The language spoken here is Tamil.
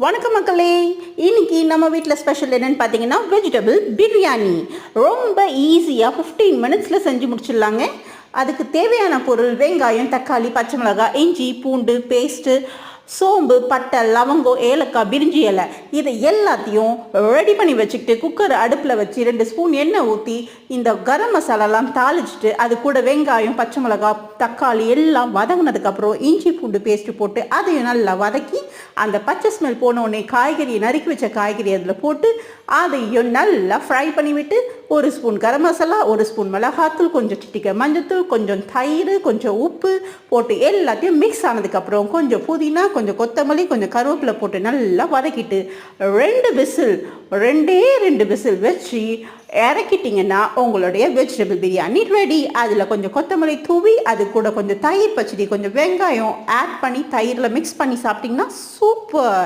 வணக்கம் மக்களே. இன்னைக்கு நம்ம வீட்டில் ஸ்பெஷல் என்னன்னு பார்த்தீங்கன்னா வெஜிடபிள் பிரியாணி. ரொம்ப ஈஸியாக 15 மினிட்ஸில் செஞ்சு முடிச்சிடலாங்க. அதுக்கு தேவையான பொருள் வெங்காயம், தக்காளி, பச்சை மிளகாய், இஞ்சி, பூண்டு பேஸ்ட்டு, சோம்பு, பட்டை, லவங்கம், ஏலக்காய், பிரிஞ்சி இலை, இதை எல்லாத்தையும் ரெடி பண்ணி வச்சுக்கிட்டு குக்கர் அடுப்பில் வச்சு 2 ஸ்பூன் எண்ணெய் ஊற்றி இந்த கரம் மசாலாலாம் தாளிச்சிட்டு அது கூட வெங்காயம், பச்சை மிளகாய், தக்காளி எல்லாம் வதங்கினதுக்கப்புறம் இஞ்சி பூண்டு பேஸ்ட்டு போட்டு அதையும் நல்லா வதக்கி அந்த பச்சை ஸ்மெல் போனோடனே காய்கறியை நறுக்கி வச்ச காய்கறி அதில் போட்டு அதையும் நல்லா ஃப்ரை பண்ணிவிட்டு 1 ஸ்பூன் கரம் மசாலா, 1 ஸ்பூன் மிளகாத்தூள், கொஞ்சம் சிட்டிக்கை மஞ்சத்தூள், கொஞ்சம் தயிர், கொஞ்சம் உப்பு போட்டு எல்லாத்தையும் மிக்ஸ் ஆனதுக்கப்புறம் கொஞ்சம் புதினா, கொஞ்சம் கொத்தமல்லி, கொஞ்சம் கருவேப்பிலை போட்டு நல்லா வதக்கிட்டு 2 விசில் 2 விசில் வச்சு இறக்கிட்டிங்கன்னா உங்களுடைய வெஜிடபிள் பிரியாணி ரெடி. அதில் கொஞ்சம் கொத்தமல்லி தூவி அது கூட கொஞ்சம் தயிர் பச்சடி, கொஞ்சம் வெங்காயம் ஆட் பண்ணி தயிரில் மிக்ஸ் பண்ணி சாப்பிட்டிங்கன்னா சூப்பர்.